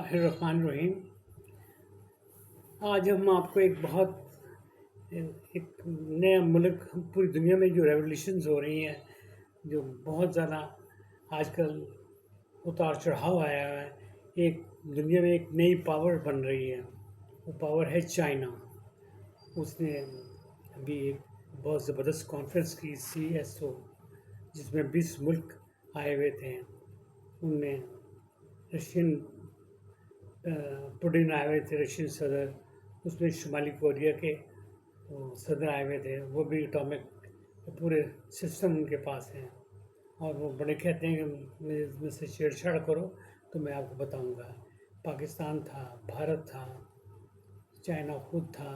اللہ الرحمن الرحیم۔ آج ہم آپ کو ایک نیا ملک پوری دنیا میں جو ریولیوشنز ہو رہی ہیں، جو بہت زیادہ آج کل اتار چڑھاؤ آیا ہے، ایک دنیا میں ایک نئی پاور بن رہی ہے، وہ پاور ہے چائنا۔ اس نے ابھی ایک بہت زبردست کانفرنس کی CSO، جس میں 20 ملک آئے ہوئے تھے۔ ان میں رشین پوٹن آئے ہوئے تھے، رشین صدر، اس میں شمالی کوریا کے صدر آئے ہوئے تھے، وہ بھی اٹامک پورے سسٹم ان کے پاس ہیں، اور وہ بڑے کہتے ہیں کہ اس میں سے چھیڑ چھاڑ کرو تو میں آپ کو بتاؤں گا۔ پاکستان تھا، بھارت تھا، چائنا خود تھا،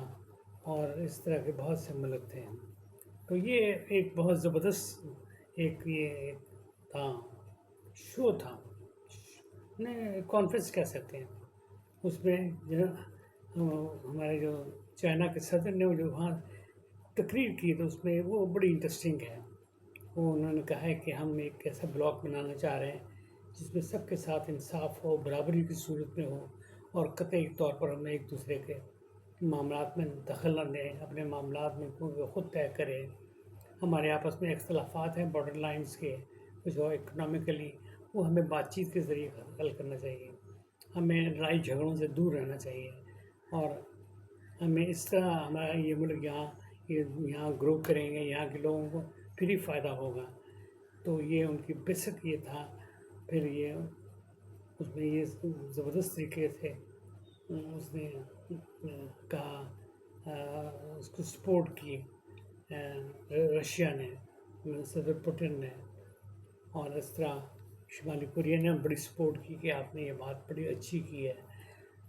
اور اس طرح کے بہت سے ملک تھے۔ تو یہ ایک بہت زبردست یہ تھا، شو تھا، کانفرنس کہہ سکتے ہیں۔ اس میں جو ہمارے جو چائنا کے صدر نے جو وہاں تقریر کی، تو اس میں وہ بڑی انٹرسٹنگ ہے۔ وہ انہوں نے کہا ہے کہ ہم ایک ایسا بلاک بنانا چاہ رہے ہیں جس میں سب کے ساتھ انصاف ہو، برابری کی صورت میں ہو، اور قطعی طور پر ہم ایک دوسرے کے معاملات میں دخل نہ دیں، اپنے معاملات میں خود طے کریں۔ ہمارے آپس میں اختلافات ہیں بارڈر لائنز کے، کچھ اور اکنامکلی، وہ ہمیں بات چیت کے ذریعے حل کرنا چاہیے۔ ہمیں لڑائی جھگڑوں سے دور رہنا چاہیے، اور ہمیں اس طرح ہمارا یہ ملک یہاں گرو کریں گے، یہاں کے لوگوں کو پھر ہی فائدہ ہوگا۔ تو یہ ان کی بیسک یہ تھا۔ پھر اس میں یہ زبردست طریقے سے اس نے کہا، اس کو سپورٹ کی رشیا نے، صدر پوٹن نے، اور اس طرح شمالی کوریا نے بڑی سپورٹ کی کہ آپ نے یہ بات بڑی اچھی کی ہے۔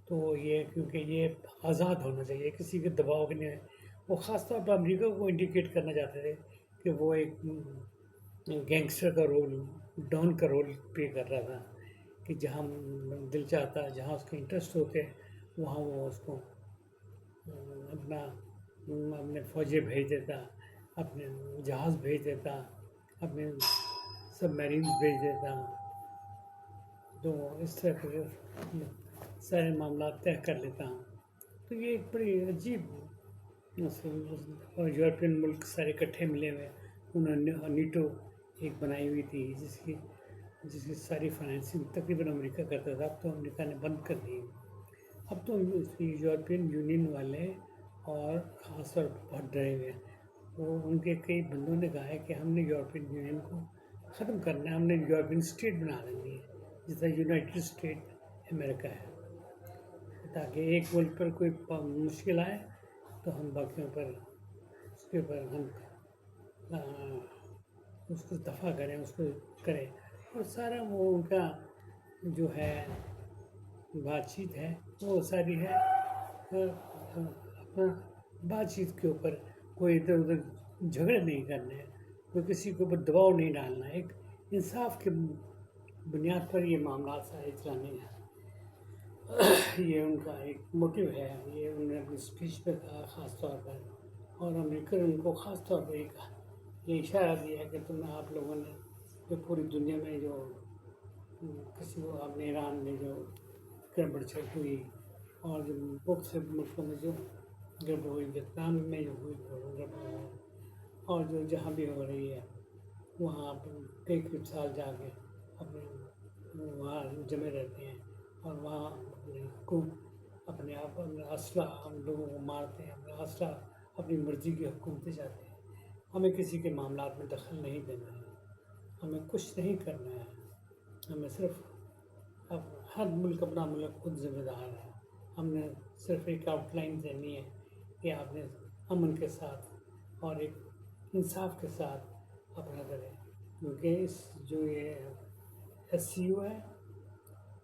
تو یہ کیونکہ یہ آزاد ہونا چاہیے، کسی کے دباؤ کے نہیں۔ وہ خاص طور پر امریکہ کو انڈیکیٹ کرنا چاہتے تھے کہ وہ ایک گینگسٹر کا رول، ڈان کا رول پلے کر رہا تھا، کہ جہاں دل چاہتا، جہاں اس کے انٹرسٹ ہوتے، وہاں وہ اس کو اپنے فوجیں بھیج دیتا، اپنے جہاز بھیج دیتا، اپنے سب میرینز بھیج دیتا۔ تو اس طرح کے سارے معاملات طے کر لیتا ہوں۔ تو یہ ایک بڑی عجیب، اور یورپین ملک سارے اکٹھے ملے ہوئے، انہوں نے نیٹو ایک بنائی ہوئی تھی، جس کی ساری فائنینسنگ تقریباً امریکہ کرتا تھا۔ اب تو امریکہ نے بند کر دی۔ اب تو یورپین یونین والے اور خاص طور پر بہت ڈرے ہوئے ہیں۔ وہ ان کے کئی بندوں نے کہا ہے کہ ہم نے یورپین یونین کو ختم کرنا ہے، ہم نے یورپین اسٹیٹ بنا دینی ہے، جس طرح یونائٹڈ اسٹیٹ امریکہ ہے، تاکہ ایک ملک پر کوئی مشکل آئے تو ہم باقیوں پر اس کے اوپر ہم اس کو دفع کریں، اس کو کریں۔ اور سارا وہ ان کا جو ہے بات چیت ہے، وہ ساری ہے اپنا بات چیت کے اوپر، کوئی ادھر ادھر جھگڑے نہیں کرنے ہیں، کوئی کسی کے اوپر دباؤ نہیں ڈالنا ہے، ایک انصاف کے بنیاد پر یہ معاملات سارے چلانے ہیں۔ یہ ان کا ایک موٹیو ہے، یہ انہوں نے اپنی اسپیچ میں کہا خاص طور پر، اور امریکہ نے ان کو خاص طور پر یہ اشارہ دیا ہے کہ آپ لوگوں نے جو پوری دنیا میں جو کسی کو آپ نے ایران میں جو گڑبڑ چڑھ ہوئی، اور جو بہت سے ملکوں میں جو گڑبڑ ہوئی، ویتنام میں جو ہوئی گڑبڑ ہوئی، اور جو جہاں بھی ہو رہی ہے، وہاں کئی سال جا کے وہاں جمے رہتے ہیں، اور وہاں اپنے آپ اسلحہ ہم لوگوں کو مارتے ہیں، اپنا اسلحہ اپنی مرضی کی حکومتیں چاہتے ہیں۔ ہمیں کسی کے معاملات میں دخل نہیں دینا ہے، ہمیں کچھ نہیں کرنا ہے، ہمیں صرف ہر ملک اپنا ملک خود ذمہ دار ہے۔ ہم نے صرف ایک آؤٹ لائن دینی ہے کہ آپ نے امن کے ساتھ اور ایک انصاف کے ساتھ اپنا کریں، کیونکہ جو یہ SCO ہے،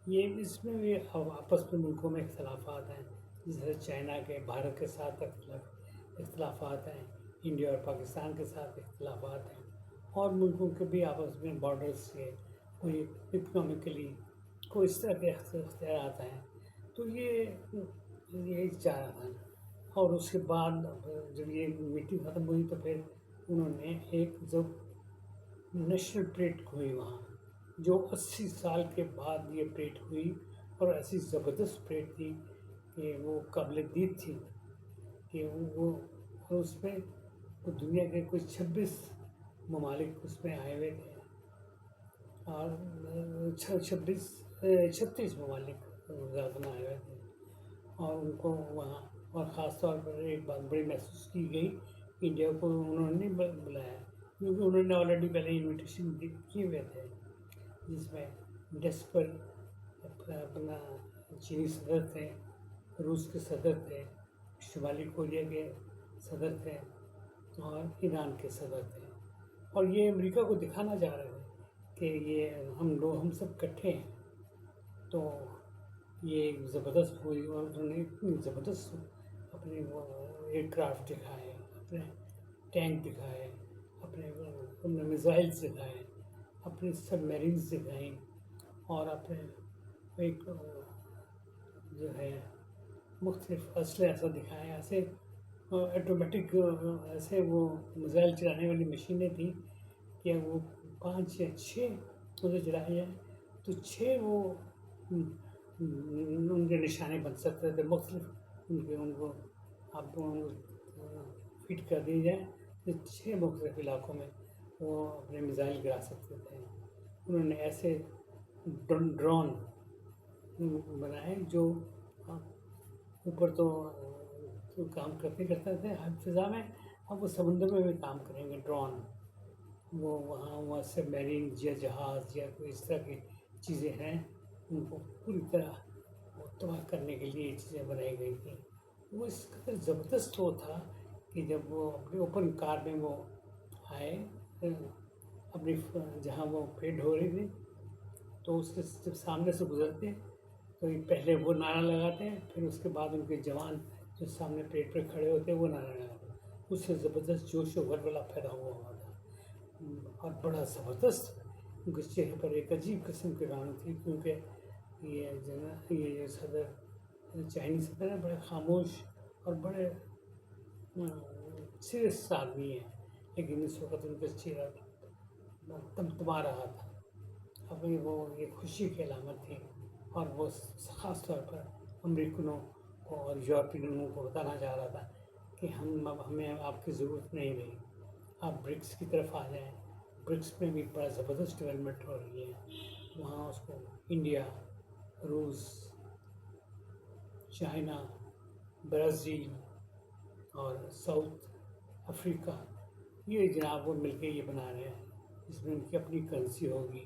یہ اس میں بھی آپس میں ملکوں میں اختلافات ہیں، جیسے چائنا کے بھارت کے ساتھ اختلافات ہیں، انڈیا اور پاکستان کے ساتھ اختلافات ہیں، اور ملکوں کے بھی آپس میں بارڈرز سے کوئی اکنامکلی کوئی اس طرح کے اختیارات ہیں۔ تو یہی چاہ رہا تھا۔ اور اس کے بعد جب یہ میٹنگ ختم ہوئی، تو پھر انہوں نے ایک نیشنل پریڈ ہوئی وہاں، جو 80 سال کے بعد یہ پریڈ ہوئی، اور ایسی زبردست پریڈ تھی کہ وہ قابل دید تھی کہ وہ اس میں دنیا کے کچھ 26 ممالک اس میں آئے ہوئے تھے، اور 36 ممالک زیادہ آئے ہوئے تھے، اور ان کو وہاں، اور خاص طور پر ایک بات بڑی محسوس کی گئی، انڈیا کو انہوں نے نہیں بلایا کیونکہ انہوں نے آلریڈی پہلے انویٹیشن کیے ہوئے تھے، جس میں ڈیسک پر اپنا چینی صدر تھے، روس کے صدر تھے، شمالی کوریا کے صدر تھے، اور ایران کے صدر تھے، اور یہ امریکہ کو دکھانا چاہ رہے تھے کہ یہ ہم سب اکٹھے ہیں۔ تو یہ ایک زبردست ہوئی، اور انہوں نے اتنی زبردست اپنے وہ ایئر کرافٹ دکھائے، اپنے ٹینک دکھائے، اپنے میزائلس دکھائے، اپنے سب میرینس دکھائیں، اور اپنے ایک جو ہے مختلف اسلحے ایسا دکھائے، ایسے آٹومیٹک ایسے وہ میزائل چلانے والی مشینیں تھیں کہ وہ 5 یا 6 اسے چلایا جائے تو 6 وہ ان کے نشانے بن سکتے تھے، مختلف ان کو آپ فٹ کر دی جائے تو 6 مختلف علاقوں میں وہ اپنے میزائل گرا سکتے تھے۔ انہوں نے ایسے ڈرون بنائے جو اوپر تو کام کرتے تھے فضا میں، اب وہ سمندر میں بھی کام کریں گے ڈرون، وہ وہاں سب میرین یا جہاز یا کوئی اس طرح کی چیزیں ہیں، ان کو پوری طرح تباہ کرنے کے لیے یہ چیزیں بنائی گئی تھیں۔ وہ اس قدر زبردست وہ تھا کہ جب وہ اپنے اوپن کار میں وہ آئے اپنی جہاں وہ پیڈ ہو رہی تھی، تو اس کے جب سامنے سے گزرتے تو یہ پہلے وہ نعرہ لگاتے ہیں، پھر اس کے بعد ان کے جوان جو سامنے پیٹ پہ کھڑے ہوتے ہیں وہ نعرہ لگاتے ہیں، اس سے زبردست جوش و ولولہ پیدا ہوا تھا، اور بڑا زبردست ان کے چہرے پر ایک عجیب قسم کی رونق تھی، کیونکہ یہ صدر چائنی صدر ہے، بڑے خاموش اور بڑے سیریس آدمی ہیں، لیکن اس وقت ان کا چہرہ تمتما رہا تھا، ابھی وہ یہ خوشی کی علامت تھی، اور وہ خاص طور پر امریکنوں کو اور یورپینوں کو بتانا چاہ رہا تھا کہ ہمیں آپ کی ضرورت نہیں رہی، آپ برکس کی طرف آ جائیں۔ برکس میں بھی بڑا زبردست ڈیولپمنٹ ہو رہی ہے، وہاں اس کو انڈیا، روس، چائنا، برازیل اور ساؤتھ افریقہ، یہ جناب وہ مل کے یہ بنا رہے ہیں، جس میں ان کی اپنی کرنسی ہوگی،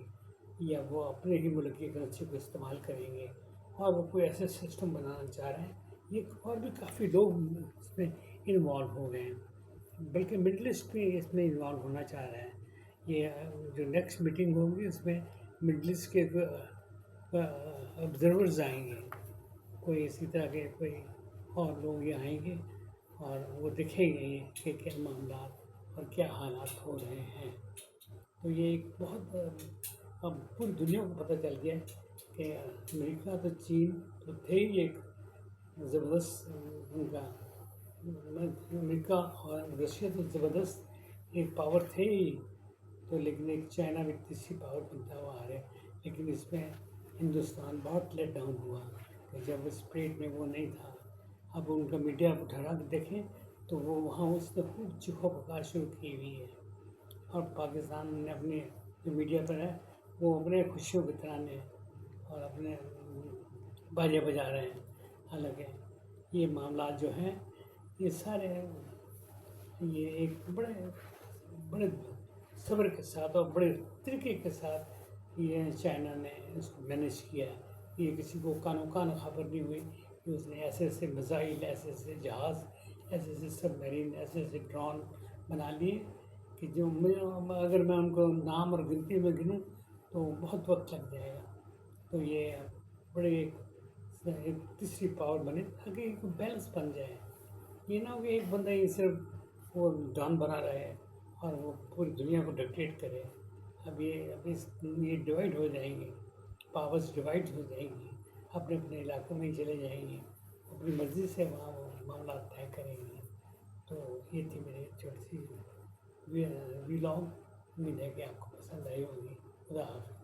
یا وہ اپنے ہی ملک کی کرنسی کو استعمال کریں گے، اور وہ کوئی ایسے سسٹم بنانا چاہ رہے ہیں۔ یہ اور بھی کافی لوگ اس میں انوالو ہو گئے ہیں، بلکہ مڈل ایسٹ بھی اس میں انوالو ہونا چاہ رہے ہیں۔ یہ جو نیکسٹ میٹنگ ہوگی اس میں مڈل ایسٹ کے آبزرورز آئیں گے، کوئی اسی طرح کے کوئی اور لوگ یہ آئیں گے، اور وہ دیکھیں گے کہ کیا معاملات اور کیا حالات ہو رہے ہیں۔ تو یہ ایک بہت اب پوری دنیا کو پتہ چل گیا کہ امریکہ تو چین تو تھے ہی ایک زبردست ان کا، امریکہ اور رشیا تو زبردست ایک پاور تھے ہی، تو لیکن ایک چائنا بھی تیسری پاور بنتا ہوا آ رہا ہے، لیکن اس میں ہندوستان بہت لیٹ ڈاؤن ہوا کہ جب اس پیٹ میں وہ نہیں تھا۔ اب ان کا میڈیا اٹھا کے دیکھیں تو وہ وہاں اس نے خوب چیخو پکار شروع کی ہوئی ہے، اور پاکستان نے اپنے جو میڈیا پر ہے وہ اپنے خوشیوں کے ترانے اور اپنے باجے بجا رہے ہیں، حالانکہ یہ معاملات جو ہیں یہ سارے یہ ایک بڑے صبر کے ساتھ اور بڑے طریقے کے ساتھ یہ چائنا نے اس کو مینیج کیا ہے۔ یہ کسی کو کانوں کان خبر نہیں ہوئی کہ اس نے ایسے ایسے میزائل، ایسے ایسے جہاز، ایسے ایسے سب میرین، ایسے ایسے ڈرون بنا لیے کہ جو اگر میں ان کو نام اور گنتی میں گنوں تو بہت وقت لگ جائے گا۔ تو یہ بڑے ایک تیسری پاور بنے تاکہ ایک بیلنس بن جائے، یہ نہ ہو کہ ایک بندہ ہی صرف وہ ڈان بنا رہے اور وہ پوری دنیا کو ڈکٹیٹ کرے۔ اب یہ ڈیوائڈ ہو جائیں گے، پاورز ڈیوائڈ ہو جائیں گی، اپنے اپنے علاقوں میں چلے جائیں گے، اپنی مرضی سے وہاں وہ معاملات طے کریں گے۔ تو یہ تھی میری چھوٹی سی ویلاگ، امید ہے کہ آپ کو پسند آئی ہوگی۔ خدا حافظ۔